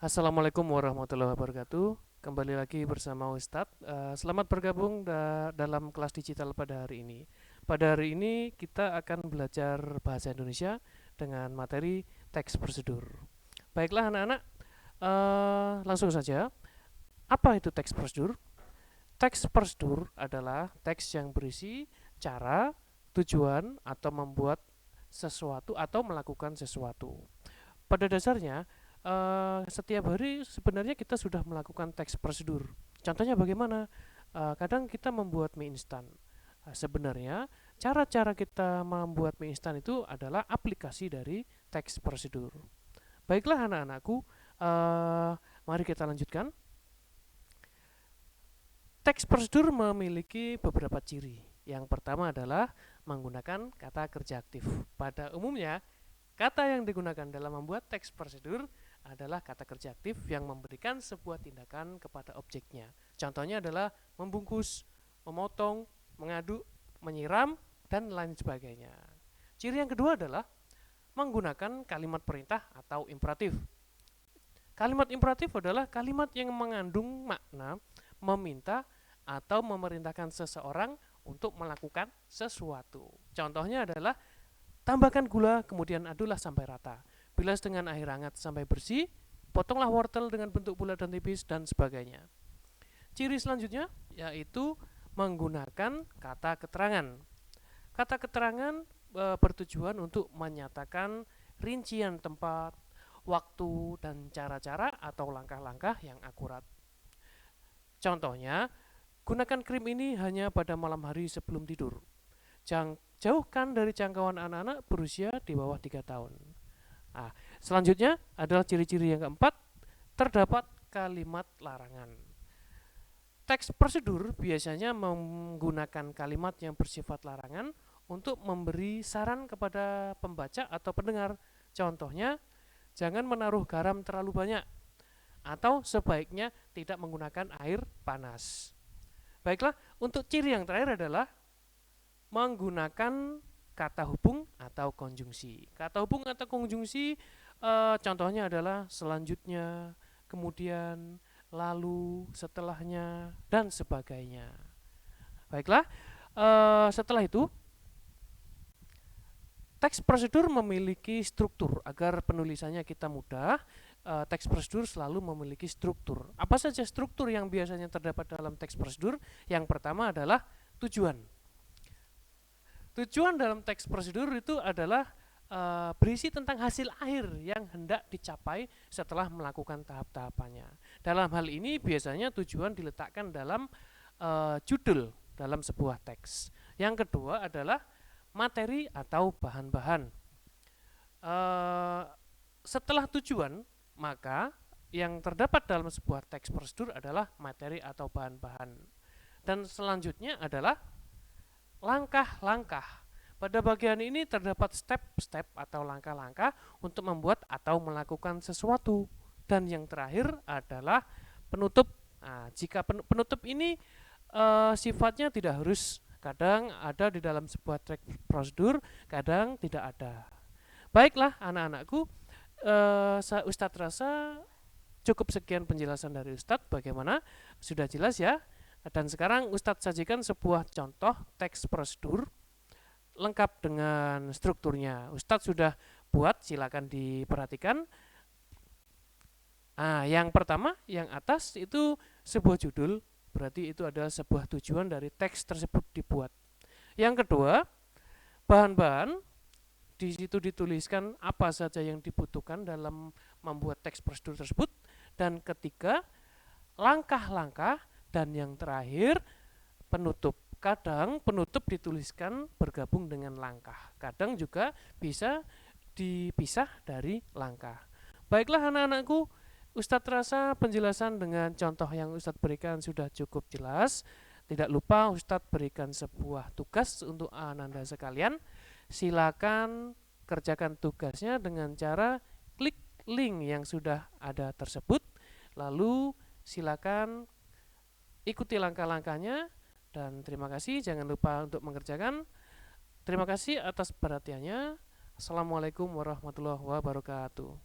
Assalamualaikum warahmatullahi wabarakatuh. Kembali lagi bersama Ustadz. Selamat bergabung dalam kelas digital pada hari ini. Pada hari ini kita akan belajar bahasa Indonesia dengan materi teks prosedur. Baiklah anak-anak, langsung saja. Apa itu teks prosedur? Teks prosedur adalah teks yang berisi cara, tujuan, atau membuat sesuatu atau melakukan sesuatu. Pada dasarnya, setiap hari sebenarnya kita sudah melakukan teks prosedur. Contohnya bagaimana? Kadang kita membuat mie instan. Sebenarnya cara-cara kita membuat mie instan itu adalah aplikasi dari teks prosedur. Baiklah anak-anakku, uh, mari kita lanjutkan. Teks prosedur memiliki beberapa ciri. Yang pertama adalah menggunakan kata kerja aktif. Pada umumnya, kata yang digunakan dalam membuat teks prosedur adalah kata kerja aktif yang memberikan sebuah tindakan kepada objeknya. Contohnya adalah membungkus, memotong, mengaduk, menyiram, dan lain sebagainya. Ciri yang kedua adalah menggunakan kalimat perintah atau imperatif. Kalimat imperatif adalah kalimat yang mengandung makna meminta atau memerintahkan seseorang untuk melakukan sesuatu. Contohnya adalah tambahkan gula, kemudian aduklah sampai rata. Bilas dengan air hangat sampai bersih. Potonglah wortel dengan bentuk bulat dan tipis, dan sebagainya. Ciri selanjutnya yaitu menggunakan kata keterangan. Kata keterangan bertujuan untuk menyatakan rincian tempat, waktu, dan cara-cara atau langkah-langkah yang akurat. Contohnya, gunakan krim ini hanya pada malam hari sebelum tidur. Jauhkan dari jangkauan anak-anak berusia di bawah 3 tahun. Selanjutnya adalah ciri-ciri yang keempat, terdapat kalimat larangan. Teks prosedur biasanya menggunakan kalimat yang bersifat larangan untuk memberi saran kepada pembaca atau pendengar. Contohnya, jangan menaruh garam terlalu banyak, atau sebaiknya tidak menggunakan air panas. Baiklah, untuk ciri yang terakhir adalah menggunakan kata hubung atau konjungsi. Kata hubung atau konjungsi contohnya adalah selanjutnya, kemudian, lalu, setelahnya, dan sebagainya. Baiklah, setelah itu teks prosedur memiliki struktur. Agar penulisannya kita mudah, teks prosedur selalu memiliki struktur. Apa saja struktur yang biasanya terdapat dalam teks prosedur? Yang pertama adalah tujuan. Tujuan dalam teks prosedur itu adalah berisi tentang hasil akhir yang hendak dicapai setelah melakukan tahap-tahapannya. Dalam hal ini biasanya tujuan diletakkan dalam judul dalam sebuah teks. Yang kedua adalah materi atau bahan-bahan. Setelah tujuan, maka yang terdapat dalam sebuah teks prosedur adalah materi atau bahan-bahan. Dan selanjutnya adalah langkah-langkah. Pada bagian ini terdapat step-step atau langkah-langkah untuk membuat atau melakukan sesuatu. Dan yang terakhir adalah penutup. Jika penutup ini sifatnya tidak harus, kadang ada di dalam sebuah teks prosedur, kadang tidak ada. Baiklah anak-anakku, Ustadz rasa cukup sekian penjelasan dari Ustadz. Bagaimana? Sudah jelas ya? Dan sekarang Ustadz sajikan sebuah contoh teks prosedur lengkap dengan strukturnya. Ustadz sudah buat, silakan diperhatikan. Yang pertama, yang atas itu sebuah judul, berarti itu adalah sebuah tujuan dari teks tersebut dibuat. Yang kedua, bahan-bahan, di situ dituliskan apa saja yang dibutuhkan dalam membuat teks prosedur tersebut. Dan ketiga, langkah-langkah. Dan yang terakhir, penutup. Kadang penutup dituliskan bergabung dengan langkah. Kadang juga bisa dipisah dari langkah. Baiklah anak-anakku, Ustadz rasa penjelasan dengan contoh yang Ustadz berikan sudah cukup jelas. Tidak lupa Ustadz berikan sebuah tugas untuk Ananda sekalian. Silakan kerjakan tugasnya dengan cara klik link yang sudah ada tersebut. Lalu silakan ikuti langkah-langkahnya, dan terima kasih. Jangan lupa untuk mengerjakan. Terima kasih atas perhatiannya. Assalamualaikum warahmatullahi wabarakatuh.